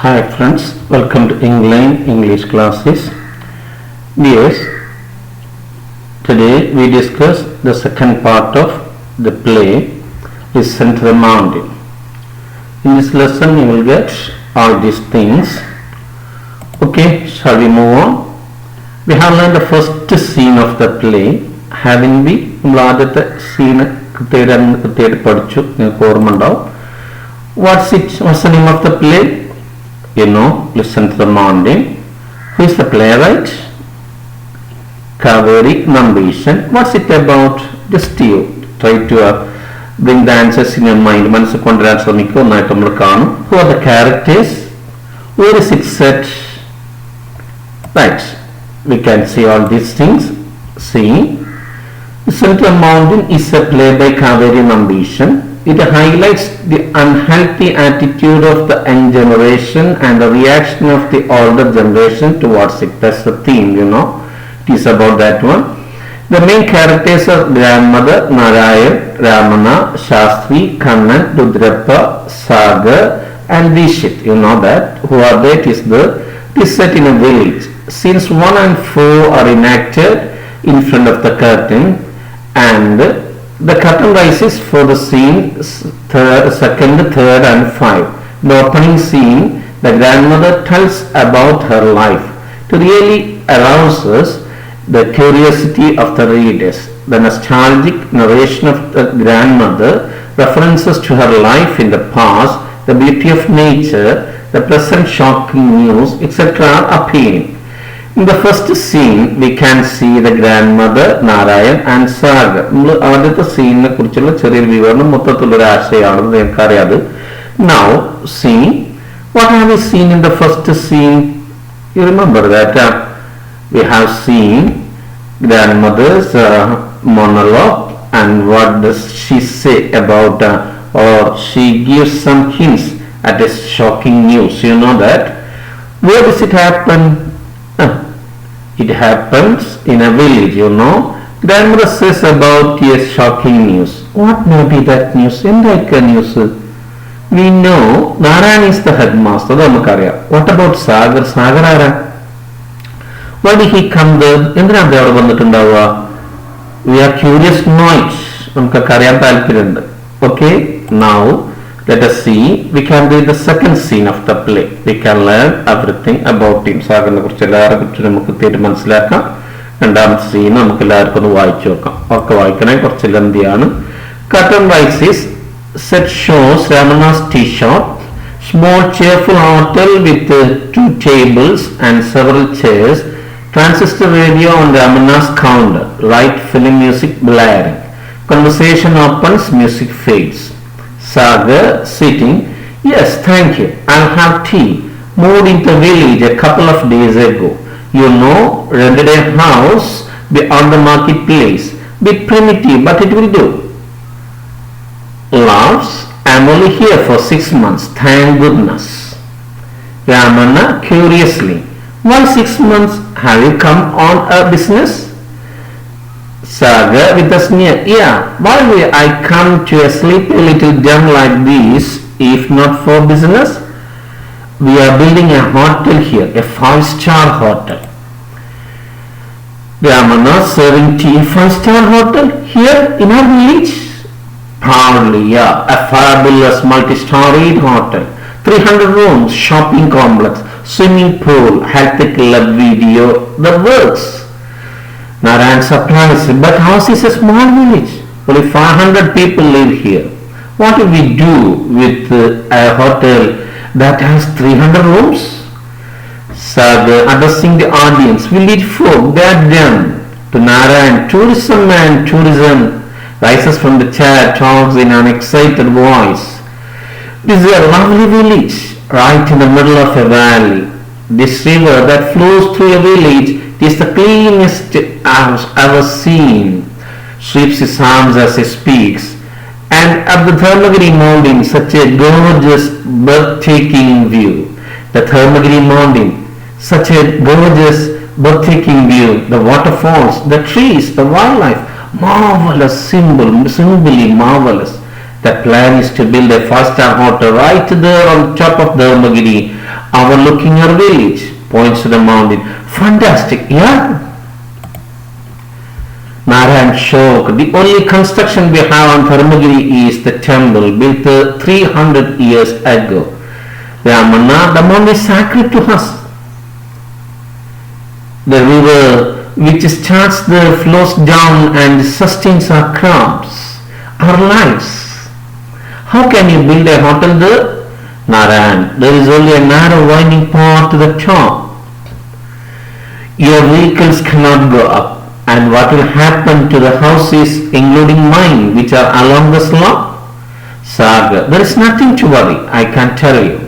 Hi friends, welcome to England English classes. Dears, today we discuss the second part of the play Listen to the Mountain. In this lesson you will get all these things. Okay, shall we move on? We have learned the first scene of the play. Having we ആദ്യത്തെ scene കൃത്യമായിട്ട് പഠിച്ചു, നിങ്ങൾക്ക് ഓർമ്മ ഉണ്ടാവും. What's the name of the play? You know, Listen to the Mountain. Who is the playwright? Kaveri Nambishan. What's it about? Just you try to bring the answers in your mind. മനസ്സിൽ കൊണ്ടുവരാൻ ശ്രമിക്കുക. ഒന്നായിട്ട് നമ്മൾ കാണും. Who are the characters? Where is it set? Right. We can see all these things. See, Listen to the Mountain is a play by Kaveri Nambishan. It highlights the unhealthy attitude of the young generation and the reaction of the older generation towards it. That's the theme, you know. It is about that one. The main characters are grandmother, Narayan, Ramana, Shastri, Kannan, Rudrappa, Sagar and Dishit. You know that. Who are they? It is set in a village. Scenes 1 and 4 are enacted in front of the curtain, and the curtain rises for the scene second, third and 5. The opening scene, the grandmother tells about her life to really arouses the curiosity of the readers. The nostalgic narration of the grandmother, references to her life in the past, the beauty of nature, the present shocking news, etc. are appealing. In the first scene, we can see the grandmother, Narayan and Sagar. ആദ്യത്തെ സീനിനെ കുറിച്ചുള്ള ചെറിയൊരു വിവരണം മൊത്തത്തിലൊരു ആശയമാണെന്ന് നിങ്ങൾക്കറിയാം. Now, see, what have we seen in the first scene? You remember that we have seen grandmother's monologue, and what does she say about, or she gives some hints at this shocking news. You know that. Where does it happen? It happens in a village, you know. Grandmother says about a shocking news. What may be that news? Like a news. We know Narayan is the headmaster. What about Sagar? Sagar ara? Why did he come there? We are curious to know it. Okay, now let us see. We can read the second scene of the play. We can learn everything about him. സാഗറിനെ കുറിച്ച് എല്ലാവരെക്കുറിച്ച് നമുക്ക് തീർച്ചയായിട്ടും മനസ്സിലാക്കാം. രണ്ടാമത്തെ scene നമുക്ക് എല്ലാവർക്കും ഒന്ന് വായിച്ചു നോക്കാം. ഒക്കെ വായിക്കണേ, കുറച്ച് ലംബിയാണ്. Curtain rises. Set shows Ramana's tea shop, small cheerful hotel with 2 tables and several chairs, transistor radio on Ramana's counter, light film music blaring. Conversation opens, music fades. Sagar sitting. Yes, thank you. I'll have tea. Moved into village a couple of days ago. You know, rented a house on the marketplace. Bit primitive, but it will do. Laughs. I'm only here for 6 months. Thank goodness. Ramana curiously. Why 6 months? Have you come on a business? Sagar with a sneer. Yeah, why will I come to a sleepy little gem like this if not for business? We are building a hotel here, a 5-star hotel. Ramana serving tea, 5-star hotel here in our village? Proudly, yeah, a fabulous multi-storied hotel. 300 rooms, shopping complex, swimming pool, health club, video, the works. Narayan surprised, but ours is a small village. Only 500 people live here. What do we do with a hotel that has 300 rooms? Sagar addressing the audience. Village folk, they are done. To Narayan, tourism rises from the chair, talks in an excited voice. This is a lovely village, right in the middle of a valley. This river that flows through a village is the cleanest I've ever seen. Sweeps his arms as he speaks. And at the Dharmagiri mountain, such a gorgeous, breathtaking view. The Dharmagiri mountain, such a gorgeous, breathtaking view. The waterfalls, the trees, the wildlife, marvelous, simply marvelous. The plan is to build a 5-star hotel right there on top of Dharmagiri overlooking our village. Points to the mountain. Fantastic, yeah? Narayan shocked. The only construction we have on Dharmagiri is the temple built 300 years ago. Ramana, the mountain is sacred to us. The river which starts there flows down and sustains our crops, our lives. How can you build a hotel there? Narayan, there is only a narrow winding path to the top. Your vehicles cannot go up. And what will happen to the houses, including mine, which are along the slope? Sagar, there is nothing to worry, I can tell you.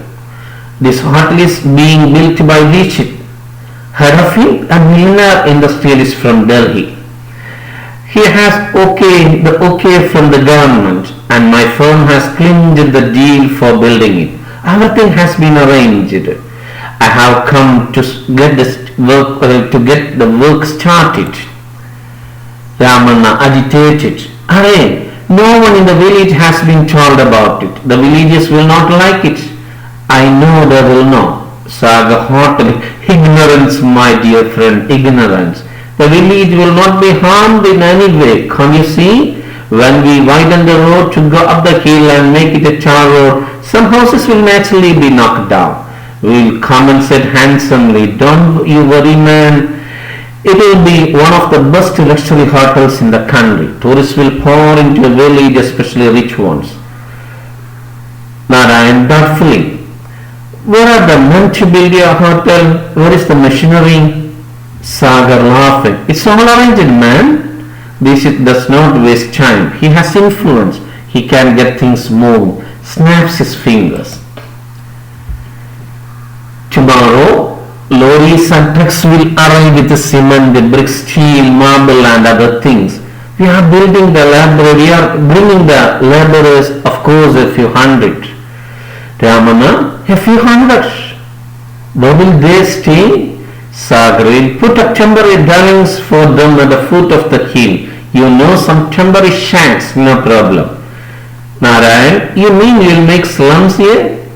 This hotel is being built by Dixit. Heard of him? A millionaire industrialist from Delhi. He has the okay from the government, and my firm has clinched the deal for building it. Everything has been arranged. I have come to get the work started. Ramana agitated. Arey, no one in the village has been told about it. The villagers will not like it. I know they will not. Saga haughtily. Ignorance, my dear friend, ignorance. The village will not be harmed in any way. Can you see? When we widen the road to go up the hill and make it a tar road, some houses will naturally be knocked down. We will compensate handsomely. Don't you worry, man. It will be one of the best luxury hotels in the country. Tourists will pour into the village, especially rich ones. Narayan doubtfully. Where are the men to build your hotel? Where is the machinery? Sagar laughing. It's all arranged, man. Dixit does not waste time. He has influence. He can get things moving. Snaps his fingers. Tomorrow, lorries and trucks will arrive with the cement, the bricks, steel, marble and other things. We are bringing the laborers, of course, a few hundred. Ramana, a few hundred. Where will they stay? Sagar will put up temporary dwellings for them at the foot of the hill. You know, some temporary shacks, no problem. Narayan, you mean you'll make slums here?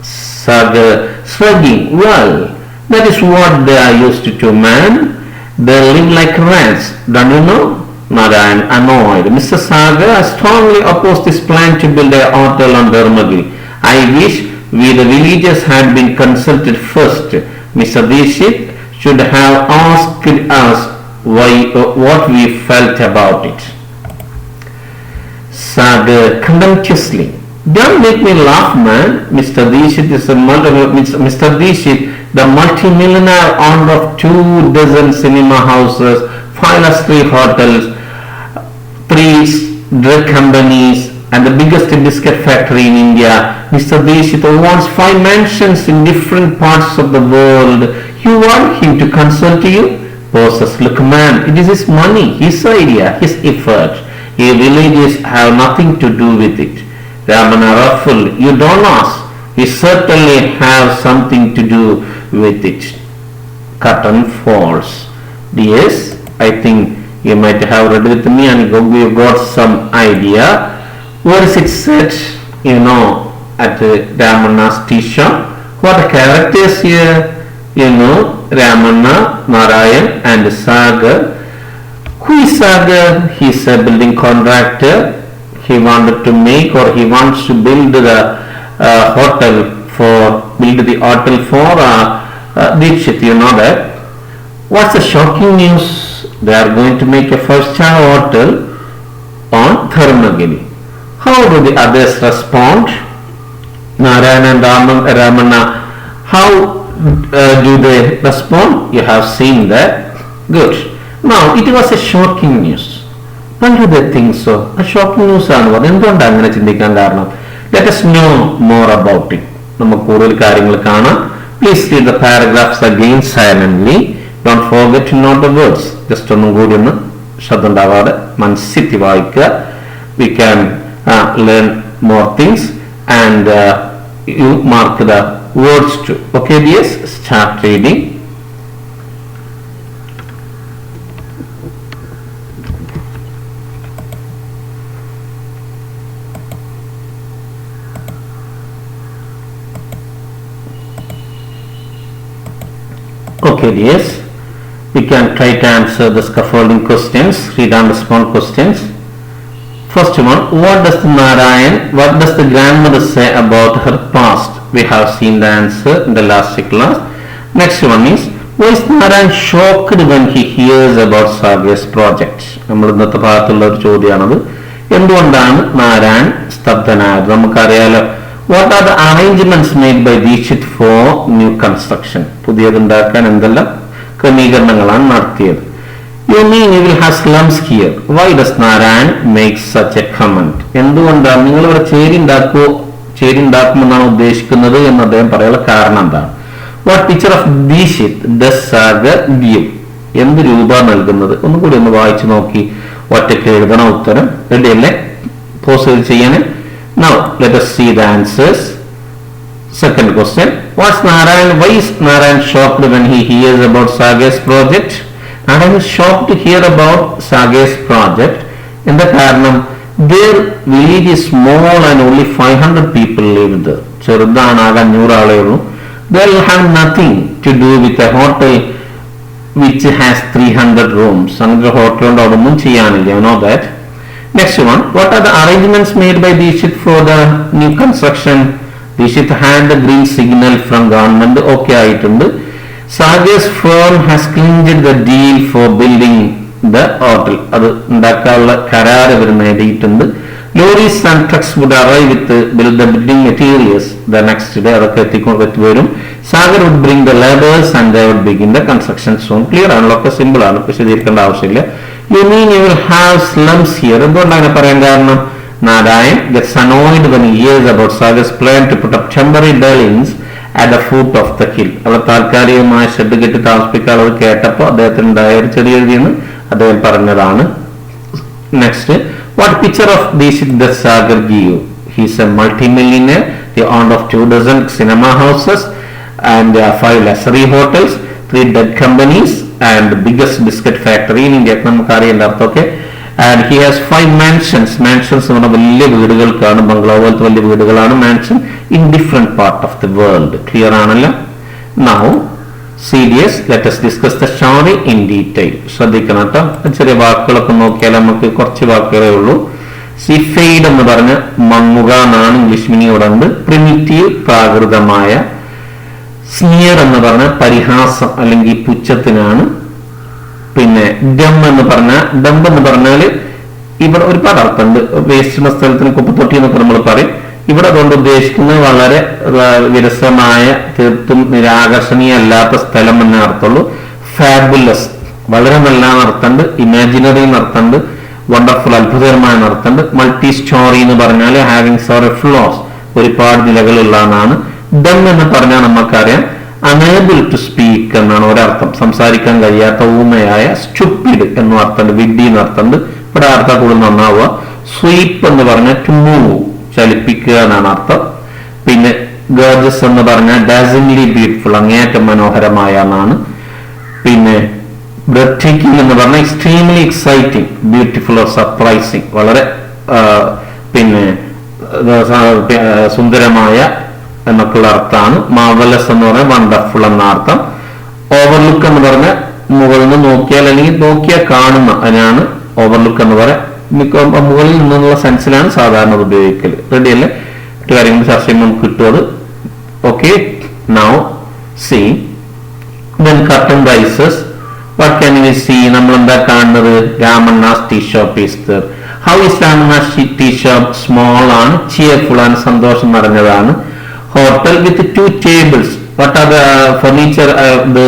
Sagar, shrugging, well, that is what they are used to, man. They live like rats, don't you know? Narayan, annoyed. Mr. Sagar, I strongly oppose this plan to build a hotel on Dharmagiri. I wish we the villagers had been consulted first. Mr. Dixit should have asked us what we felt about it. Sagar contemptuously. Don't make me laugh, man. Mr. Dixit is Mr. Dixit, the multi-millionaire owner of 24 cinema houses, 5 luxury hotels, 3 drug companies, and the biggest biscuit factory in India. Mr. Dixit owns 5 mansions in different parts of the world. You want him to consult you? Bosses, look, man, it is his money, his idea, his effort. Your villages have nothing to do with it. Ramana ruffled. You don't ask. We certainly have something to do with it. Curtain falls. Yes, I think you might have read with me and you got some idea. Where is it set? You know, at Ramana's tea shop. What are the characters here? You know, Ramana, Narayan and Sagar. Who is Sagar? He is a building contractor. He wanted to make or he wants to build the hotel for Dixit, you know that. What's the shocking news? They are going to make a 5-star hotel on Dharmagiri. How do the others respond? Narayan and Ramana, how do they respond? You have seen that. Good. Now, it was a shocking news. Why do they think so? A shocking news ആണ്. എന്തുകൊണ്ടാണ് അങ്ങനെ ചിന്തിക്കാൻ കാരണം? Let us know more about it. നമുക്ക് കൂടുതൽ കാര്യങ്ങൾ കാണാം. Please read the paragraphs again silently. Don't forget to note the words. Just ഒന്നും കൂടി ഒന്ന് ശബ്ദം ഉണ്ടാവാതെ മനസ്സിത്തി വായിക്കുക. We can learn more things and you mark the words too. Okay, yes, start reading. Okay, yes, we can try to answer the scaffolding questions, read and respond questions. First one, what does the grandmother say about her past? We have seen the answer in the last class. Next one is, why is Narayan shocked when he hears about Sagar's project? നമ്മൾ ഇന്നത്തെ ഭാഗത്തുള്ള ഒരു ചോദ്യമാണത്. എന്തുകൊണ്ടാണ് നാരായൺ സ്തബ്ധനായത്? നമുക്കറിയാലോ. What are the arrangements made by Dikshit for new construction? പുതിയതുണ്ടാക്കാൻ എന്തെല്ലാം ക്രമീകരണങ്ങളാണ് നടത്തിയത്? You mean you will have slums here? Why does Narayan make such a comment? എന്തുകൊണ്ടാണ് നിങ്ങൾ ഇവിടെ ചേരി ഉണ്ടാക്കുമെന്നാണ് ഉദ്ദേശിക്കുന്നത് എന്ന് അദ്ദേഹം പറയാനുള്ള കാരണം എന്താണ്? What picture of Dikshit does Sagar give? എന്ത് രൂപ നൽകുന്നത്? ഒന്നുകൂടി ഒന്ന് വായിച്ചു നോക്കി ഒറ്റയ്ക്ക് എഴുതണം ഉത്തരം. റെഡി അല്ലേ? പോസ് ചെയ്യാൻ. Now let us see the answers. Second question, why is Narayan shocked when he hears about Sagar's project? Narayan is shocked to hear about Sagar's project. In the കാരണം their village is small and only 500 people live there. ചെറുതാണ്, ആകെ 500 ആളേ ഉള്ളൂ. They will have nothing to do with a hotel which has 300 rooms. അങ്ങനെ hotel കൊണ്ട് ഒന്നും ചെയ്യാനില്ല. You know that. Next one, what are the arrangements made by Dikshit for the new construction? Dikshit had the green signal from government. Okay ആയിട്ടുണ്ട്. Sagar's firm has clinched the deal for building the hotel. അത് ഉണ്ടാക്കാനുള്ള കരാർ ഇവർ നേടിയിട്ടുണ്ട്. Lorries and trucks would arrive with the building materials the next day. അതൊക്കെ എത്തിക്കൊണ്ട് വരും. Sagar would bring the laborers and they would begin the construction soon. Clear ആണല്ലോ, ഒക്കെ simple ആണ്, വിശദീകരിക്കേണ്ട ആവശ്യമില്ല. You mean you will have slums here? എന്തുകൊണ്ടാണ് പറയാൻ കാരണം? Narayan gets annoyed when he hears about Sagar's plan to put up temporary dwellings at the foot of the hill. അവർ താൽക്കാലികമായ shed കെട്ടി താമസിപ്പിക്കാതെ കേട്ടപ്പോൾ അദ്ദേഹത്തിന് ഉണ്ടായ ഒരു ചെറിയ രീതിയെന്ന് അദ്ദേഹം പറഞ്ഞതാണ്. Next, what picture of Dikshit does Sagar give? He is a multi-millionaire, the owner of 2 dozen cinema houses and 5 luxury hotels, 3 dead companies and the biggest biscuit factory in India. നമുക്കറിയില്ല അർത്ഥമൊക്കെ. And he has 5 mansions. Mansions എന്ന് പറഞ്ഞാൽ വലിയ വീടുകൾക്കാണ്, ബംഗ്ലാവ് പോലത്തെ വലിയ വീടുകളാണ് mansion, in different part of the world. Clear ആണല്ലോ? Now serious, let us discuss the story in detail. ശ്രദ്ധിക്കണം കേട്ടോ. ചെറിയ വാക്കുകളൊക്കെ നോക്കിയാൽ നമുക്ക് കുറച്ച് വാക്കുകളേ ഉള്ളൂ. ഫെയ്ഡ് എന്ന് പറഞ്ഞ മങ്ങുക എന്നാണ് ഇംഗ്ലീഷ് മീനിങ് ഇവിടെ ഉണ്ട്. പ്രിമിറ്റീവ്, പ്രാകൃതമായ. സ്നിയർ എന്ന് പറഞ്ഞ പരിഹാസം അല്ലെങ്കിൽ പുച്ഛത്തിനാണ്. പിന്നെ ഡംബ് എന്ന് പറഞ്ഞാൽ ഇവിടെ ഒരുപാട് അർത്ഥമുണ്ട്. വേസ്റ്റ് സ്ഥലത്തിന് കുപ്പത്തൊട്ടി എന്നൊക്കെ നമ്മൾ പറയും. ഇവിടെ അതുകൊണ്ട് ഉദ്ദേശിക്കുന്നത് വളരെ വിരസമായ, തീർത്തും നിരാകർഷണീയ അല്ലാത്ത സ്ഥലം എന്നേ അർത്ഥമുള്ളൂ. ഫാബുലസ് വളരെ നല്ല അർത്ഥമുണ്ട്. ഇമാജിനറി എന്നർത്ഥമുണ്ട്. വണ്ടർഫുൾ അത്ഭുതകരമായ അർത്ഥമുണ്ട്. മൾട്ടി സ്റ്റോറി എന്ന് പറഞ്ഞാൽ ഹാവിങ് സോറി ഫ്ലോസ്, ഒരുപാട് നിലകളുള്ള എന്നാണ്. ഡം എന്ന് പറഞ്ഞാൽ നമുക്കറിയാം അനേബിൾ ടു സ്പീക്ക് എന്നാണ് ഒരർത്ഥം, സംസാരിക്കാൻ കഴിയാത്ത, ഊമയായ. സ്റ്റുപ്പിഡ് എന്നും അർത്ഥമുണ്ട്, വിഡ്ഢി എന്നർത്ഥമുണ്ട്. ഇവിടെ അർത്ഥം കൂടുതൽ നന്നാവുക. സ്വീപ്പ് എന്ന് പറഞ്ഞാൽ ടു മൂവ്, ചലിപ്പിക്കുക എന്നാണ് അർത്ഥം. പിന്നെ ഗോർജസ് എന്ന് പറഞ്ഞാൽ ഡാസിംഗ്ലി ബ്യൂട്ടിഫുൾ, അങ്ങേയറ്റം മനോഹരമായ എന്നാണ്. പിന്നെ ബ്രെത്ത്ടേക്കിംഗ് എന്ന് പറഞ്ഞാൽ extremely exciting, beautiful or surprising, വളരെ പിന്നെ സുന്ദരമായ എന്നൊക്കെയുള്ള അർത്ഥമാണ്. മാർവലസ് എന്ന് പറഞ്ഞാൽ വണ്ടർഫുൾ എന്ന അർത്ഥം. ഓവർലുക്ക് എന്ന് പറഞ്ഞാൽ മുകളിൽ നിന്ന് നോക്കിയാൽ അല്ലെങ്കിൽ നോക്കിയാൽ കാണുന്ന, അതിനാണ് ഓവർലുക്ക് എന്ന് പറയാം. മുകളിൽ നിന്നുള്ള സെൻസിലാണ് സാധാരണ ഉപയോഗിക്കൽ. റെഡി അല്ലേ? മറ്റു കാര്യങ്ങൾ ചർച്ച ചെയ്യുമ്പോൾ നമുക്ക് കിട്ടും. Okay, now see then curtain rises. What can we see? നമ്മൾ എന്താ കാണുന്നത്? Ramanna's tea shop is there. How is Ramanna's tea shop? Small ആണ്, cheerful ആണ്, സന്തോഷം നിറഞ്ഞതാണ്. Hotel with 2 tables. What are the furniture? The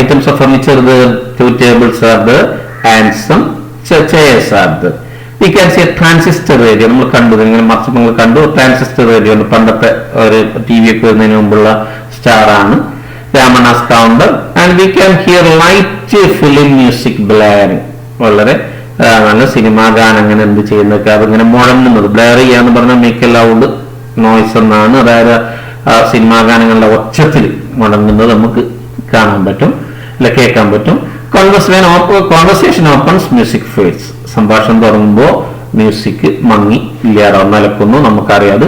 items of furniture, the 2 tables are there and some chairs are there. We can see a transistor radio. നമ്മൾ കണ്ടു, ഇങ്ങനെ മറിച്ച് നമ്മൾ കണ്ടു. ട്രാൻസിസ്റ്റർ റേഡിയോ പണ്ടത്തെ ഒരു ടി വി ഒക്കെ വരുന്നതിന് മുമ്പുള്ള സ്റ്റാർ ആണ്. Ramanna's counter, and we can hear light film music blaring. വളരെ നല്ല സിനിമാ ഗാനം അങ്ങനെ എന്ത് ചെയ്യുന്നൊക്കെ അതിങ്ങനെ മുഴങ്ങുന്നത്. ബ്ലെയർ ചെയ്യാന്ന് പറഞ്ഞാൽ മേക്ക് ലൗഡ് നോയ്സ് എന്നാണ്. അതായത് സിനിമാ ഗാനങ്ങളുടെ ഒച്ചത്തിൽ മുഴങ്ങുന്നത് നമുക്ക് കാണാൻ പറ്റും, അല്ല കേൾക്കാൻ പറ്റും. Conversation opens, music fades. സംഭാഷണം തുടങ്ങുമ്പോൾ മ്യൂസിക് മങ്ങി ഇല്ലാതാവും, നിലക്കുന്നു, നമുക്കറിയാം.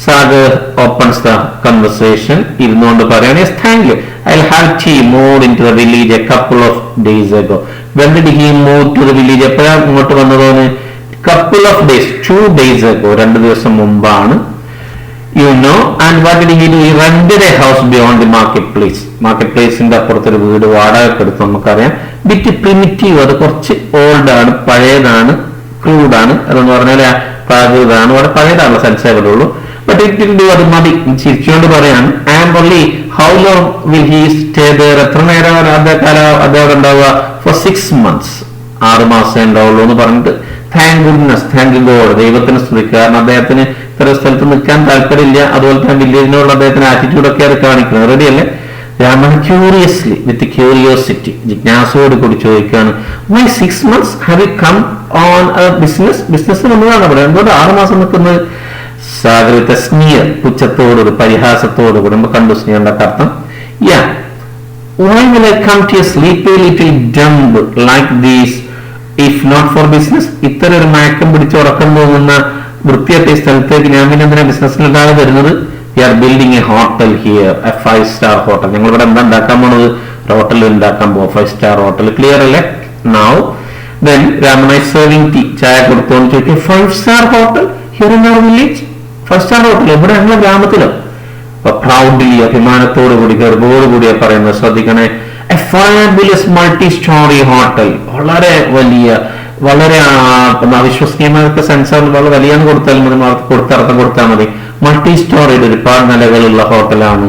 Sagar opens the conversation. ഇരുന്നുകൊണ്ട് പറയാണ്, yes, thank you. I'll have tea. Moved into the village a couple of days ago. When did he move to the village? എപ്പോഴാണ് ഇങ്ങോട്ട് വന്നതാണ്? Couple of days, 2 days ago. 2 ദിവസം മുമ്പാണ്. You know, and what did he do? He rented a house beyond the marketplace. Marketplaceന്റെ അപ്പുറത്തൊരു വീട് വാടകയ്ക്ക് എടുത്ത് നമുക്കറിയാം. ബിറ്റ് പ്രിമിറ്റീവ്, അത് കുറച്ച് ഓൾഡ് ആണ്, പഴയതാണ്, ക്രൂഡാണ്. അതെന്ന് പറഞ്ഞാൽ പ്രാകൃതമാണ്, വളരെ പഴയതാണുള്ള സെൻസേ വരുള്ളൂ. ബട്ട് ഇറ്റ് വിൽ ഡു, അത് മതി. ചിരിച്ചുകൊണ്ട് പറയാണ്, and only how long will he stay there? എത്ര നേരം അദ്ദേഹം ഉണ്ടാവുക? ഫോർ 6 months, 6 മാസം ഉണ്ടാവുള്ളൂ എന്ന് പറഞ്ഞിട്ട് താങ്ക് ഗുഡ്നസ്, താങ്ക് ഗോഡ്, ദൈവത്തിന് സ്തുതിക്കുക. കാരണം അദ്ദേഹത്തിന് ഇത്ര സ്ഥലത്ത് നിൽക്കാൻ താല്പര്യമില്ല. അതുപോലെ തന്നെ വില്ലേജിനോടുള്ള അദ്ദേഹത്തിന് ആറ്റിറ്റ്യൂഡൊക്കെ അത് കാണിക്കുന്നത്. റെഡി അല്ലേ? രാമൻ ക്യൂറിയസ്ലി, വിത്ത് ക്യൂരിയോസിറ്റി, ജിജ്ഞാസയോട് കൂടി ചോദിക്കുകയാണ്, why 6 months have you come on business വന്നതാണ് അവിടെ, എന്തുകൊണ്ട് 6 മാസം നിൽക്കുന്നത്? സാഗരത്തെ സ്നിയർ, പുച്ഛത്തോടുകൂടി, പരിഹാസത്തോടുകൂടി. നമ്മൾ കണ്ടു സ്നിയറിന്റെ അർത്ഥം. യാ, why will I come to a sleepy little dump like this if not for business? ഇത്തരം ഒരു മയക്കം പിടിച്ച് ഉറക്കം പോകുന്ന വൃത്തിയായ സ്ഥലത്തേക്ക് ഞാൻ പിന്നെ എന്തിനാ ബിസിനസ്സിലുണ്ടാകെ വരുന്നത്? We are building a hotel here, a 5-star hotel. ഞങ്ങൾ ഇവിടെ എന്താ ഉണ്ടാക്കാൻ പോണത്? ഒരു ഹോട്ടൽ ഉണ്ടാക്കാൻ പോകും, 5-star hotel. ക്ലിയർ അല്ലേ? Now then Ramana is serving tea. ചായ കൊടുത്തോന്ന് ചോദിക്കും, 5-star hotel here in our village? 5-star hotel ഇവിടെ ഞങ്ങളുടെ ഗ്രാമത്തിലോ? പ്രൗഡ്ലി, അഭിമാനത്തോടു കൂടി, ഗർവോടുകൂടിയാ പറയുന്നത്. ശ്രദ്ധിക്കണേ, A fabulous multi story hotel, വളരെ വലിയ, വളരെ അവിശ്വസനീയമായ സെൻസ്, വളരെ വലിയ കൊടുത്താലും മതി, കൊടുത്തർത്ഥം കൊടുത്താൽ മതി. മൾട്ടി സ്റ്റോറിയുടെ ഒരുപാട് നിലകളുള്ള ഹോട്ടലാണ്.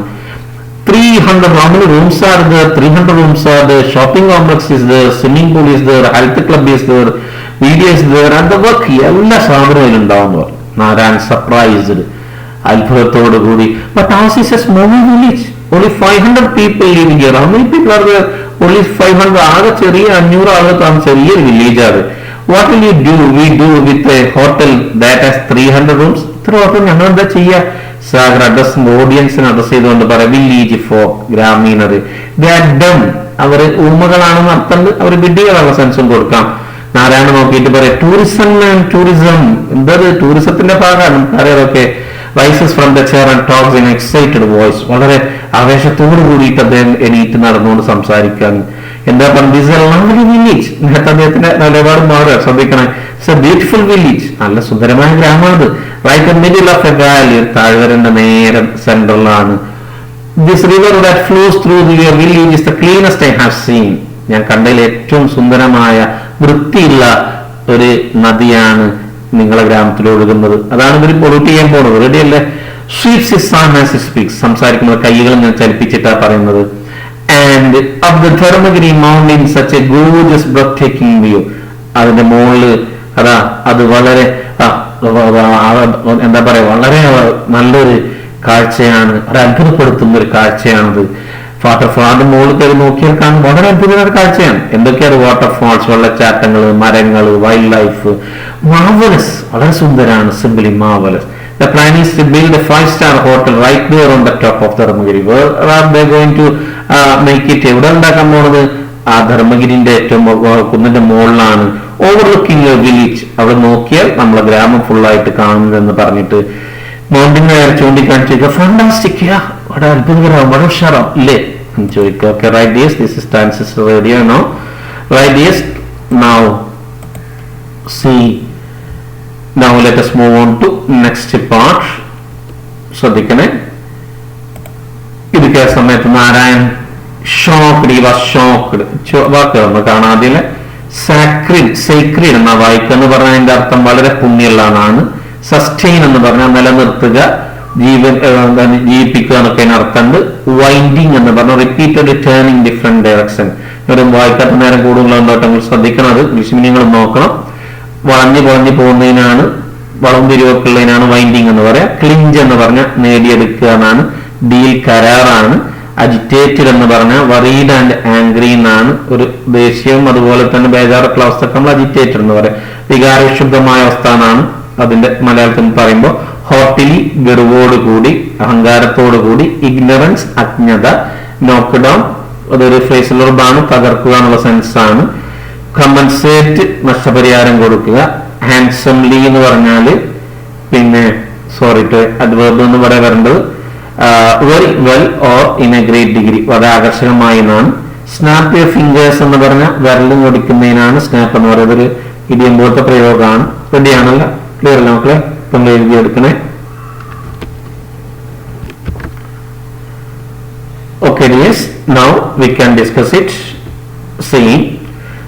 300 how many rooms are there? 300 rooms are there. Shopping complex is there, swimming pool is there, health club is there, video is there, and the work. എല്ലാ സാധനവും ഉണ്ടാവും. നാരായൺ സർപ്രൈസ്ഡ്, അത്ഭുതത്തോടു കൂടി. But ours is a small village. Only 500 people living here. How many people are there? Only 500. ആകെ ചെറിയ 500 ആളുകൾ ചെറിയൊരു village ആണ്. What will you do? We do with a hotel that has 300 rooms. ഇത്ര ഹോട്ടൽ ഞങ്ങൾ എന്താ ചെയ്യുക? സാഗർ ഓഡിയൻസിന് അഡ്രസ് ചെയ്തുകൊണ്ട് പറയാം, വില്ലേജ് ഫോക്ക്, ഗ്രാമീണർ. അവര് ഊമകളാണെന്ന് അർത്ഥം, അവർ വിഡ്ഢികളാണ് സെൻസും കൊടുക്കാം. നാരായണ നോക്കിയിട്ട് പറയാം, ടൂറിസം എന്തത് ടൂറിസത്തിന്റെ ഭാഗമാണ് അറിയാതൊക്കെ. Rises from the chair and talks in excited voice, വളരെ ആവേശത്തോടു കൂടിയിട്ട് അദ്ദേഹം എണീറ്റ് നടന്നുകൊണ്ട് സംസാരിക്കാൻ. എന്താ പറയുക? വില്ലേജ്. നേരത്തെ അദ്ദേഹത്തിന്റെ നിലപാട് മാറുക, ശ്രദ്ധിക്കണം. ഇറ്റ്സ് എ ബ്യൂട്ടിഫുൾ വില്ലേജ്, നല്ല സുന്ദരമായ ഗ്രാമമാണിത്. Right in middle of a valley, താഴ്വരന്റെ നേരെ സെൻട്രലാണ്. This river that flows through your village is the cleanest I have seen. ഞാൻ കണ്ടതിൽ ഏറ്റവും സുന്ദരമായ, വൃത്തിയുള്ള ഒരു നദിയാണ് നിങ്ങളെ ഗ്രാമത്തിൽ ഒഴുകുന്നത്. അതാണ് ഇവർ പൊള്യൂട്ട് ചെയ്യാൻ പോകുന്നത്. റെഡി അല്ലേ? Sweeps his arm as he speaks, സംസാരിക്കുന്നത് കൈകൾ ഞാൻ ചലിപ്പിച്ചിട്ടാ പറയുന്നത്. And of the Dharmagiri mountain such a gorgeous breathtaking view. അതിന്റെ മുകളിൽ അത് വളരെ എന്താ പറയാ, വളരെ നല്ലൊരു കാഴ്ചയാണ്, ഒരു അത്ഭുതപ്പെടുത്തുന്ന ഒരു കാഴ്ചയാണത്. വാട്ടർഫാൾ, അത് മുകളിൽ കയറി നോക്കിയാൽ കാണും, വളരെ അത്ഭുതമായ കാഴ്ചയാണ്. എന്തൊക്കെയാണ്? വാട്ടർഫാൾസ്, വെള്ളച്ചാട്ടങ്ങൾ, മരങ്ങൾ, വൈൽഡ് ലൈഫ്. മാർവലസ്, വളരെ സുന്ദരാണ്. Simply marvellous. The plan is to build a 5-star hotel right there on the top of Dharmagiri. Where are they going to make it? എവിടെ ഉണ്ടാക്കാൻ പോണത്? ആ ധർമ്മഗിരിന്റെ ഏറ്റവും കുന്നിന്റെ മുകളിലാണ്. ഓവർലുക്കിംഗ് യുവർ വില്ലേജ്, അവിടെ നോക്കിയാൽ നമ്മളെ ഗ്രാമം ഫുള്ളായിട്ട് കാണുന്നതെന്ന് പറഞ്ഞിട്ട് മൗണ്ടിൻ നേരെ ചൂണ്ടിക്കാണിച്ചു. ഫണ്ടാസ്റ്റിക്, വളരെ അത്ഭുതകരം, വളരെ ഉഷാറാം ഇല്ലേ എന്ന് ചോദിക്കുക. Okay, right yes, this is transistor radio. No, right yes. Now see, now let us move on to next part. ശ്രദ്ധിക്കണേ, ഇത് കേട്ട സമയത്ത് Narayan shocked, he was shocked. വാക്ക് നമ്മൾ കാണാതിലെ സേക്രിഡ് എന്ന വായിക്കെന്ന് പറഞ്ഞാൽ അതിന്റെ അർത്ഥം വളരെ പുണ്യമുള്ളതാണ്. സസ്റ്റെയിൻ എന്ന് പറഞ്ഞാൽ നിലനിർത്തുക, ജീവിപ്പിക്കുക എന്നൊക്കെ അർത്ഥമുണ്ട്. വൈൻഡിങ് എന്ന് പറഞ്ഞാൽ റിപ്പീറ്റഡ് ടേണിംഗ് ഡിഫറെന്റ് ഡയറക്ഷൻ. ഒരു വായിക്കാത്ത നേരം കൂടുതലുണ്ടോട്ടെ ശ്രദ്ധിക്കണം. നിങ്ങൾ നോക്കണം. വളഞ്ഞു പോകുന്നതിനാണ്, വളം തിരിവൊക്കെയുള്ളതിനാണ് വൈൻഡിങ് എന്ന് പറയാം. ക്ലിഞ്ച് എന്ന് പറഞ്ഞാൽ നേടിയെടുക്കുക എന്നാണ്. ഡീൽ കരാറാണ്. അജിറ്റേറ്റഡ് എന്ന് പറഞ്ഞാൽ വറീഡ് ആൻഡ് ആംഗ്രി എന്നാണ്. ഒരു ദേഷ്യവും അതുപോലെ തന്നെ ബേജാറുള്ള അവസ്ഥക്ക് നമ്മൾ അജിറ്റേറ്റഡ് എന്ന് പറയാം. വികാരശുദ്ധമായ അവസ്ഥ എന്നാണ് അതിന്റെ മലയാളത്തിൽ പറയുമ്പോൾ. ഹോട്ടിലി, ഗർവോടുകൂടി, അഹങ്കാരത്തോടുകൂടി. ഇഗ്നറൻസ്, അജ്ഞത. നോക്ക് ഡൗൺ, അതൊരു ഫ്രേസിലുള്ളതാണ്, തകർക്കുക എന്നുള്ള സെൻസ് ആണ്. കമ്പൻസേറ്റ്, നഷ്ടപരിഹാരം കൊടുക്കുക. ഹാൻഡ്സംലി എന്ന് പറഞ്ഞാല് പിന്നെ സോറി ടു അഡ്വേർബ് എന്ന് ഇവിടെ വരേണ്ടത് very well or in A great degree, വളരെ ആകർഷകമായി എന്നാണ്. സ്നാപ്പ് യുവർ ഫിംഗേഴ്സ് എന്ന് പറഞ്ഞ വിരലും കൊടുക്കുന്നതിനാണ് സ്നാപ്പ് എന്ന് പറയുന്നത്. ഒരു ഇടിയം പോലത്തെ പ്രയോഗമാണ്. റെഡിയാണല്ലോ? ക്ലിയർ അല്ല മക്കളെ? ഇപ്പം എഴുതിയെടുക്കണേ. Okay, yes. Now we can discuss it. See,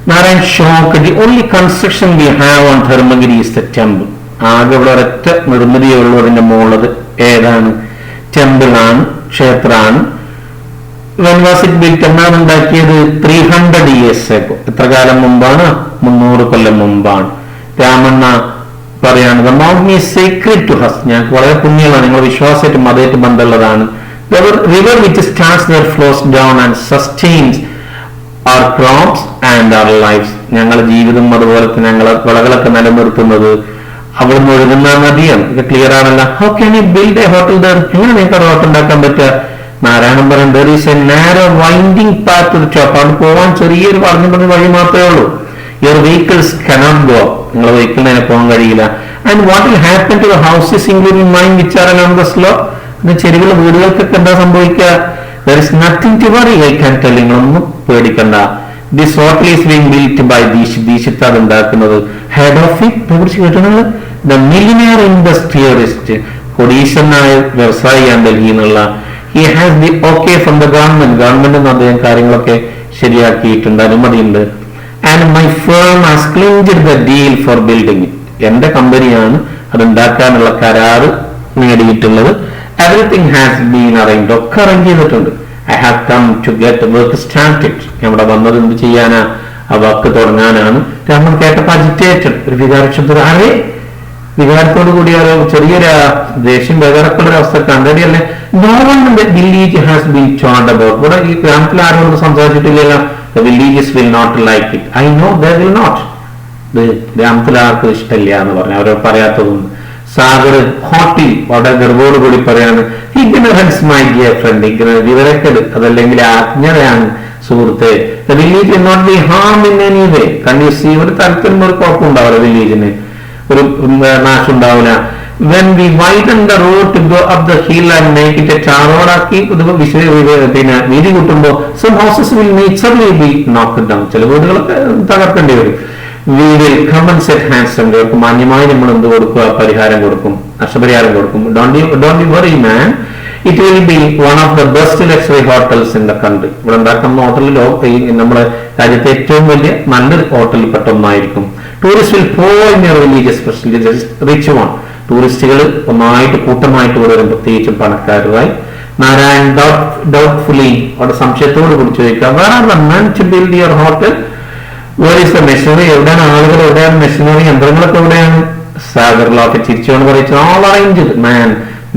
Narayan shocked. The only construction we have on Dharmagiri is the temple. ആകെ ഇവിടെ ഒരൊറ്റ നിർമ്മിതിയുള്ളതിന്റെ മുകളിൽ ഏതാണ്? ടെമ്പിൾ ആണ്, ക്ഷേത്രമാണ്. When was it built? എന്നാണ് ഉണ്ടാക്കിയത്? 300 years ago. എത്ര കാലം മുമ്പാണ്? 300 കൊല്ലം മുമ്പാണ്. രാമണ്ണ പറയാണ്, the mountain is sacred to us. ഞങ്ങൾക്ക് വളരെ പുണ്യമാണ്, നിങ്ങൾ വിശ്വാസമായിട്ട് മതമായിട്ട് ബന്ധമുള്ളതാണ്. The river which starts there flows down and sustains our crops and our lives. ഞങ്ങളുടെ ജീവിതം അതുപോലെ തന്നെ ഞങ്ങളെ വിളകളൊക്കെ നിലനിർത്തുന്നത് അവിടുന്ന് ഒഴുകുന്ന നദിയാണ്. ഇത് ക്ലിയർ ആണല്ലോ? How can you build A hotel there? എങ്ങനെ നിങ്ങൾക്ക് ഒരു ഹോട്ടൽ ഉണ്ടാക്കാൻ പറ്റുക? നാരായണൻ പറയും, there is a narrow winding path to the top. അവിടെ പോകാൻ ചെറിയൊരു പറഞ്ഞു പറഞ്ഞ വഴി മാത്രമേ ഉള്ളൂ. Your vehicles cannot go. നിങ്ങളുടെ വെഹിക്കിളിന് അതിനെ പോകാൻ കഴിയില്ല. And what will happen to the houses including mine which are along the slope? ചെരുവിലെ വീടുകൾക്കൊക്കെ എന്താ സംഭവിക്കുക? There is nothing to worry, I can tell. നിങ്ങളൊന്നും പേടിക്കണ്ട. This hotel is being built by Dikshit അത് ഉണ്ടാക്കുന്നത്. Head of it കുറിച്ച് കേട്ടുന്നത് the millionaire industrialist, കൊടീശ്വരനായ വ്യവസായിയാണ് ഡൽഹിയിൽ നിന്നുള്ള. He has the okay from the government. Government എന്ന് അദ്ദേഹം കാര്യങ്ങളൊക്കെ ശരിയാക്കിയിട്ടുണ്ട്, അനുമതിയുണ്ട്. And my firm has clinched the deal for building it. എന്റെ കമ്പനിയാണ് അത് ഉണ്ടാക്കാനുള്ള കരാറ് നേടിയിട്ടുള്ളത്. Everything has been arranged. ഒക്കെ അറേഞ്ച് ചെയ്തിട്ടുണ്ട്. I have come to get the work started. ഇവിടെ വന്നത് എന്ത് ചെയ്യാനാ? ആ വർക്ക് തുടങ്ങാനാണ്. രാമൻ കേട്ടപ്പോൾ അജിറ്റേറ്റഡ്, ഒരു വികാരക്ഷബ്ദ, അറേ വികാരത്തോടു കൂടി ചെറിയൊരു ദേഷ്യം ബേജാറൊക്കെയുള്ള ഒരു അവസ്ഥ കണ്ടടിയല്ലേ. No one in the village has been told about. ഇവിടെ ഈ ഗ്രാമത്തിൽ ആരോടും സംസാരിച്ചിട്ടില്ലല്ലോ. The villages will not like it. I know they will not. ഗ്രാമത്തിൽ ആർക്കും ഇഷ്ടമില്ല എന്ന് പറഞ്ഞു, അവർ പറയാത്തതൊന്നും. സാഗർ ഹോട്ടിൽ വളരെ ഗർവോട് കൂടി പറയാണ്, ഇഗ്നറൻസ് മൈ ഡിയർ ഫ്രണ്ട്. വിവരക്കേട് അതല്ലെങ്കിൽ അജ്ഞതയാണ് സുഹൃത്തെ. The village will not be harmed in any way. കണ്ടീസി ഒരു തരത്തിലും ഒരു കുഴപ്പമുണ്ടാവില്ല, വില്ലേജിന് ഒരു നാശം ഉണ്ടാവില്ല. When we widen the road to go up the hill and make it a tar road ആക്കി പിന്നെ വീതി കൂട്ടുമ്പോൾ some houses will naturally be knocked down. ചില വീടുകളൊക്കെ തകർക്കേണ്ടി വരും. We will compensate handsomely. മാന്യമായി നമ്മൾ എന്ത് കൊടുക്കുക? പരിഹാരം കൊടുക്കും, നഷ്ടപരിഹാരം കൊടുക്കും. Don't you worry man. It will be one of the best luxury hotels in the country. ഇവിടെ ഉണ്ടാക്കുന്ന ഹോട്ടലിലോ നമ്മുടെ രാജ്യത്തെ ഏറ്റവും വലിയ നല്ലൊരു ഹോട്ടലിൽ പെട്ട ഒന്നായിരിക്കും. Tourists will pour in your village, especially the rich one. ടൂറിസ്റ്റുകൾ ഒന്നായിട്ട് കൂട്ടമായിട്ട് ഇവിടെ വരും, പ്രത്യേകിച്ചും പണക്കാരുമായി. നാരായൺ ഡൗട്ട്ഫുള്ളി അവിടെ സംശയത്തോട് കൂടി ചോദിക്കുക, where are the men to build your hotel? Where is the machinery? എവിടെയാണ് ആളുകൾ? എവിടെയാണ് മെഷീനറി? യന്ത്രങ്ങളൊക്കെ എവിടെയാണ്? സാഗറിലൊക്കെ ചിരിച്ചുകൊണ്ട് പറയിച്ചു, all arranged man.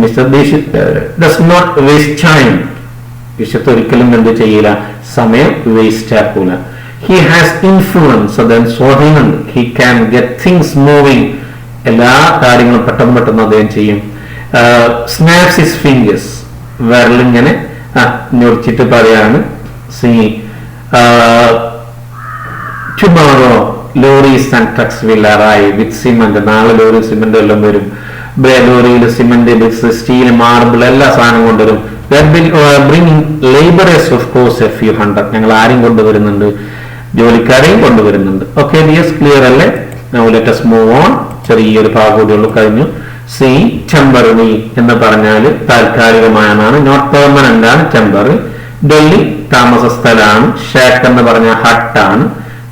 Mr. Dishit does not waste time. വിശത്ത് ഒരിക്കലും എന്ത് ചെയ്യില്ല, സമയം വേസ്റ്റ് ആക്കൂല. He has influence, അതായത് സ്വാധീനമുണ്ട്. He can get things moving. എല്ലാ കാര്യങ്ങളും പെട്ടെന്ന് അദ്ദേഹം ചെയ്യും. Snaps his fingers. വിരലിങ്ങനെ ഞൊറിച്ചിട്ട് പറയാണ്, see tomorrow lorries and trucks will arrive with cement. നാളെ ലോറി സിമെന്റ് എല്ലാം വരും. ലോറിയിൽ സിമെന്റ്, സ്റ്റീൽ, മാർബിൾ എല്ലാ സാധനം കൊണ്ടുവരും. Bringing labourers of course A few hundred. ഞങ്ങൾ ആരെയും കൊണ്ടുവരുന്നുണ്ട്? ജോലിക്കാരെയും കൊണ്ടുവരുന്നുണ്ട്. ഓക്കെ, ഡിയസ് ക്ലിയർ അല്ലേ? Now let us move on. ചെറിയൊരു ഭാഗം കഴിഞ്ഞു. സി ടെമ്പററി എന്ന് പറഞ്ഞാൽ താൽക്കാലികമായാണ്, നോട്ട് പെർമനന്റ് ആണ് ടെമ്പററി. ഡൽഹി താമസ സ്ഥലമാണ്. ഷാക്ക് എന്ന് പറഞ്ഞ ഹട്ടാണ്,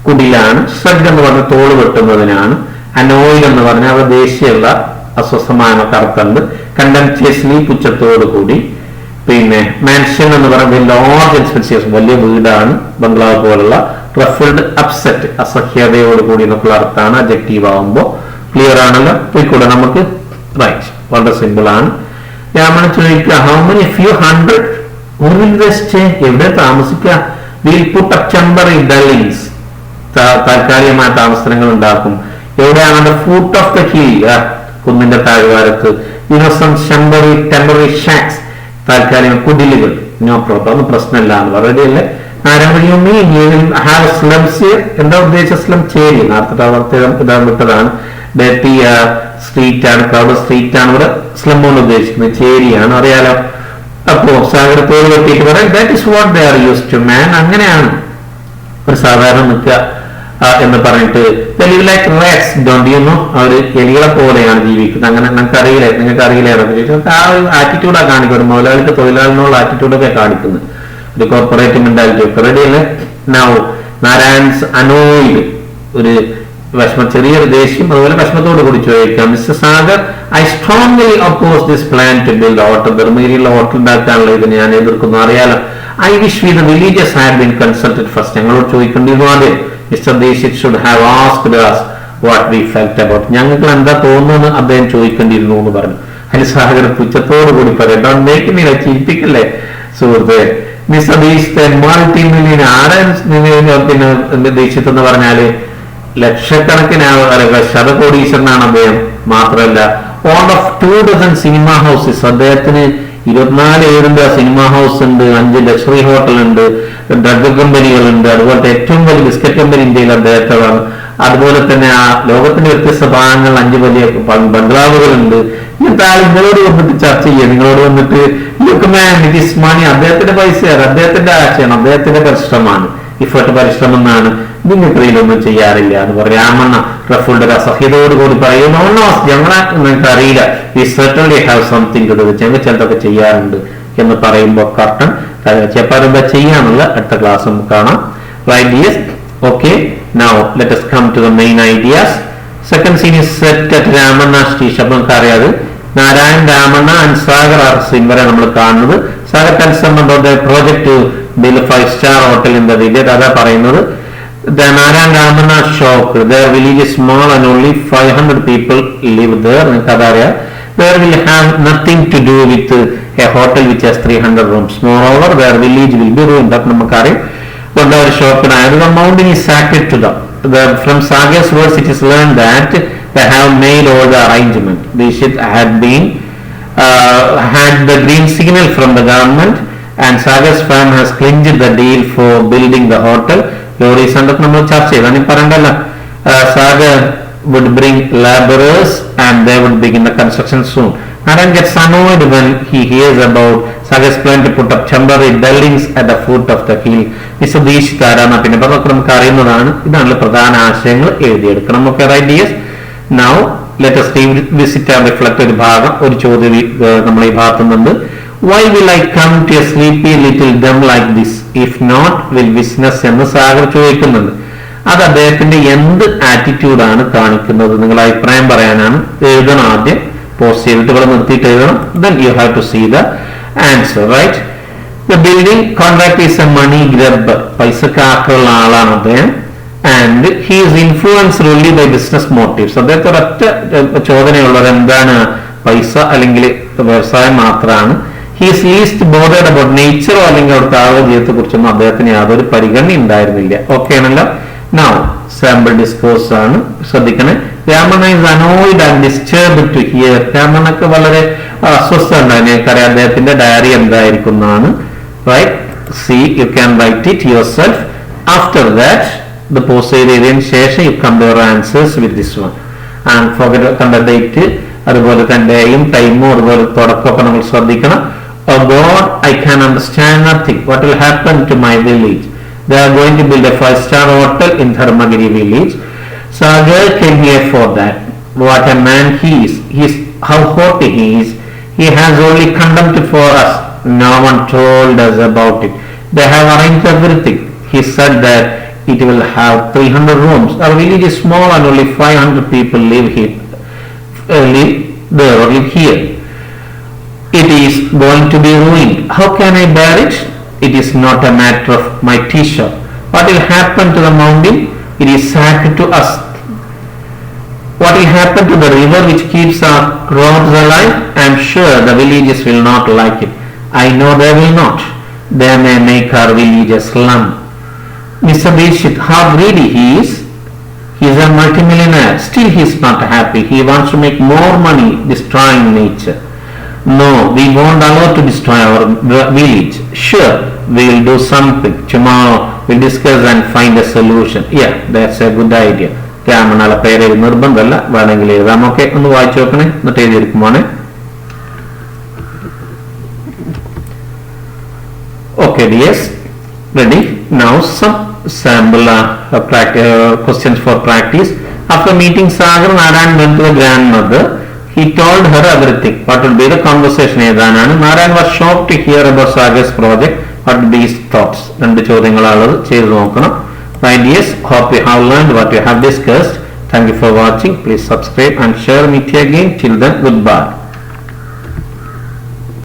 കുടിലാണ്. ഷ്രഗ് എന്ന് പറഞ്ഞ തോള് വെട്ടുന്നതിനാണ്. അനോയിൽ എന്ന് പറഞ്ഞാൽ അവ ദേശീയമുള്ള അസ്വസ്ഥമായ കറുത്തുണ്ട്. കണ്ടംപ്ച്വസ്ലി പുച്ഛത്തോടു കൂടി. പിന്നെ മാൻഷൻ എന്ന് പറയുമ്പോൾ ലാർജ് എക്സ്പെൻസീവ്സ്, വലിയ വീടാണ്, ബംഗ്ലാവ് പോലുള്ള. റഫിൾഡ് അപ്സെറ്റ്, അസഹ്യതയോട് കൂടി എന്നൊക്കെയുള്ള അർത്ഥമാണ് അഡ്ജക്റ്റീവ് ആവുമ്പോൾ. ക്ലിയർ ആണല്ലോ? പോയിക്കൂടെ നമുക്ക്? റൈറ്റ്, വളരെ സിമ്പിൾ ആണ്. രാമൻ ചോദിക്കുക, ഹൗ മെനി ഫ്യൂ ഹൺഡ്രഡ്? എവിടെ താമസിക്കുക? വിൽ പുട്ട് അപ്പ് ടെമ്പററി ഡെലിങ്സ്, താൽക്കാലികമായ താമസങ്ങൾ ഉണ്ടാക്കും. എവിടെയാണ്? ഫൂട്ട് ഓഫ് ദ ഹിൽ, കുന്നിന്റെ താഴ്വാരത്ത്. ടെമ്പററി ഷാക്സ്, താൽക്കാലിക കുടിലുകൾ. നോ പ്രോബ്ലം, ഒന്നും പ്രശ്നമില്ല എന്ന് പറയുകയല്ലേ. എന്താ ഉദ്ദേശിച്ച സ്ലം? ചേരി, നേരത്തെ വിട്ടതാണ്. ഡേർട്ടി സ്ട്രീറ്റ് ആണ്, ക്രൗഡ് സ്ട്രീറ്റ് ആണ് ഇവിടെ സ്ലം കൊണ്ട് ഉദ്ദേശിക്കുന്നത്, ചേരിയാണ്, അറിയാലോ. അപ്പോ സാഗർ തോൽ കെട്ടിയിട്ട് പറയാം that is what they are used to man, അങ്ങനെയാണ് ഒരു സാധാരണ നിൽക്കുക എന്ന് പറഞ്ഞിട്ട് live like rats don't you know, അവര് എലികളെ പോലെയാണ് ജീവിക്കുന്നത്. അങ്ങനെ നിങ്ങൾക്ക് അറിയില്ല ആ ഒരു ആറ്റിറ്റ്യൂഡാണ് കാണിക്കുന്നത്, മുതലാളിക്ക് തൊഴിലാളിനുള്ള ആറ്റിറ്റ്യൂഡൊക്കെ കാണിക്കുന്നത്, ഒരു കോർപ്പറേറ്റ് മെന്റാലിറ്റി ഒക്കെ റെഡിയല്ലേ. നൗ നാരായൺസ് അനോയിഡ്, ഒരു വിഷമം, ചെറിയൊരു ദേഷ്യം, അതുപോലെ വിഷമത്തോട് കൂടി ചോദിക്കാം, mister Sagar I strongly oppose this plan to build hotel, ബർമേരിയുള്ള ഹോട്ടൽ ഉണ്ടാക്കാനുള്ള ഇത് ഞാൻ എതിർക്കുന്നു, അറിയാലോ. I wish we the villages had been consulted first, ഞങ്ങളോട് ചോദിക്കേണ്ടിയിരുന്നു ആദ്യം. Mister Dikshit should have asked us what we felt about, ഞങ്ങൾക്ക് എന്താ തോന്നുന്നു അദ്ദേഹം ചോദിക്കേണ്ടിയിരുന്നു എന്ന് പറഞ്ഞു. അതിന് സാഗർ പുച്ഛത്തോടു കൂടി പറയാം, ഡോണ്ട് മേക്ക് മീ ചിരിപ്പിക്കല്ലേ സുഹൃത്തെ, മിസ്റ്റർ ദീക്ഷിത് മൾട്ടി മില്യൺ, പിന്നെ ദീക്ഷിത് എന്ന് പറഞ്ഞാല് ലക്ഷക്കണക്കിന് ശതകോടീശ്വരനാണ് അദ്ദേഹം. മാത്രമല്ല on of 2 dozen cinema houses, അദ്ദേഹത്തിന് 24 സിനിമ ഹൗസ് ഉണ്ട്, 5 ലക്ഷറി ഹോട്ടൽ ഉണ്ട്, ഡ്രഗ് കമ്പനികളുണ്ട്, അതുപോലത്തെ ഏറ്റവും വലിയ ബിസ്ക്കറ്റ് കമ്പനി ഇന്ത്യയിൽ അദ്ദേഹത്താണ്. അതുപോലെ തന്നെ ആ ലോകത്തിന്റെ വ്യത്യസ്ത ഭാഗങ്ങൾ 5 വലിയ ബംഗ്ലാവുകളുണ്ട്. നിങ്ങളോട് വന്നിട്ട് ചർച്ച ചെയ്യുക, നിങ്ങളോട് വന്നിട്ട് ഇറ്റ് ഇസ് മണി, അദ്ദേഹത്തിന്റെ പൈസയാണ്, അദ്ദേഹത്തിന്റെ ആശയാണ്, അദ്ദേഹത്തിന്റെ പരിശ്രമമാണ്, ഇഫർട്ട് പരിശ്രമം എന്നാണ്, നിങ്ങൾക്കിടയിലൊന്നും ചെയ്യാറില്ല എന്ന് പറയും. രാമണ്ണ റഫുളുടെ അസഹ്യതയോടുകൂടി പറയുന്നു, ഞങ്ങളെ നിങ്ങൾക്ക് അറിയില്ല, we certainly have something to do, ഞങ്ങൾ ചിലതൊക്കെ ചെയ്യാറുണ്ട് എന്ന് പറയുമ്പോൾ കർട്ടൻ ചെപ്പാരെന്താ ചെയ്യാനുള്ള അടുത്ത ക്ലാസ് നമുക്ക് കാണാം. Ideas okay. Now let us come to the main ideas. Second scene is set at Ramanna station. അപ്പൊ നമുക്ക് അറിയാതെ Narayan, Ramanna and Sagar are seen വരെ നമ്മൾ കാണുന്നത്. സാഗർ കൺസംബന്ധ project to build 5-star hotel in the village, അതാ പറയുന്നത്. The Narayan Ramana shocked. Their village is small and only 500 people live there. There will have nothing to do with a hotel which has 300 rooms. Moreover, their village will be ruined. That namakari. But they are shocked. The mountain is sacred to them. From Sagar's words, it is learned that they have made all the arrangement. The ship had the green signal from the government, and Sagar's firm has clinched the deal for building the hotel. Lorries ഉണ്ടൊക്കെ നമ്മൾ ചർച്ച ചെയ്താണ് ഈ പറയണ്ടല്ല. Sagar would bring laborers and they would begin the construction soon. Narayan gets annoyed when he hears about Sagar's plan to put up temporary buildings at the foot of the hill. Mr. Dishit ആരാണ് പിന്നെ അതൊക്കെ നമുക്ക് അറിയുന്നതാണ്. ഇതാണ് പ്രധാന ആശയങ്ങൾ എഴുതിയെടുക്കണം. നമുക്ക് ideas. Now let us revisit and reflect ഒരു ഭാഗം, ഒരു ചോദ്യം നമ്മൾ ഈ ഭാഗത്തുന്നുണ്ട്. Why will I come to a sleepy little dumb like this? If not, will business എന്ന് സാഗർ ചോദിക്കുന്നുണ്ട്. അത് അദ്ദേഹത്തിന്റെ എന്ത് ആറ്റിറ്റ്യൂഡാണ് കാണിക്കുന്നത്? നിങ്ങൾ അഭിപ്രായം പറയാനാണ്. എഴുതണം, ആദ്യം പോസ്റ്റ് ചെയ്തിട്ട് ഇവിടെ നിർത്തിയിട്ട് എഴുതണം. Then you have to see the answer, right? The building contract is a money grabber. പൈസക്കാക്കുള്ള ആളാണ് അദ്ദേഹം. And he is influenced only by business motives. അദ്ദേഹത്തെ ഒരൊറ്റ ചോദനയുള്ളത് എന്താണ്? പൈസ അല്ലെങ്കിൽ വ്യവസായം മാത്രമാണ്. He is least bothered about nature അല്ലെങ്കിൽ അവിടുത്തെ ആരോഗ്യത്തെ കുറിച്ചൊന്നും അദ്ദേഹത്തിന് യാതൊരു പരിഗണന ഉണ്ടായിരുന്നില്ല. ഓക്കെ ആണല്ലോ. Now sample discourse ആണ്, ശ്രദ്ധിക്കണേ. Ramanna is annoyed and disturbed to hear. രാമണ്ണക്ക് വളരെ അസ്വസ്ഥ ഉണ്ടായിരുന്നു. അദ്ദേഹത്തിന്റെ ഡയറി എന്തായിരിക്കും എന്നാണ്. Right? See, you can write it yourself. After that, the post ചെയ്തതിന് ശേഷം you compare answers with this one. And forget കണ്ട ഡേറ്റ്, അതുപോലെ തന്റെയും ടൈമും അതുപോലെ തുടക്കമൊക്കെ നമ്മൾ ശ്രദ്ധിക്കണം. Oh God, I can understand nothing. What will happen to my village? They are going to build a 5-star hotel in Dharmagiri village. Sagar came here for that. What a man he is. How haughty he is. He has only contempt for us. No one told us about it. They have arranged everything. He said that it will have 300 rooms. Our village is small and only 500 people live here. It is going to be ruined. How can I bear it? It is not a matter of my t-shirt. What will happen to the mountain? It is sacred to us. What will happen to the river which keeps our roads alive? I am sure the villages will not like it. I know they will not. They may make our village a slum. Mr. Dishit, how greedy he is. He is a multimillionaire. Still he is not happy. He wants to make more money destroying nature. No, we won't allow to destroy our village. Sure, we will do something. Tomorrow we'll discuss and find a solution. Yeah, that's a good idea. രാമനാളെ പേര് നിർബന്ധമല്ല, വേണമെങ്കിൽ എഴുതാം. Okay, ഒന്ന് വായിച്ചു നോക്കണേ, എന്നിട്ട് എഴുതിയിരിക്കുമ്പോണേ. Okay dears, ready? Now some sample questions for practice. After meeting Sagar, Narayan went to the grandmother. He told her everything. What would be the conversation? Narayan was shocked to hear about Sagar's project. What would be his thoughts? And the ideas. Hope you have learned what you have discussed. Thank you for watching. Please subscribe and share. Meet you again. Till then, goodbye.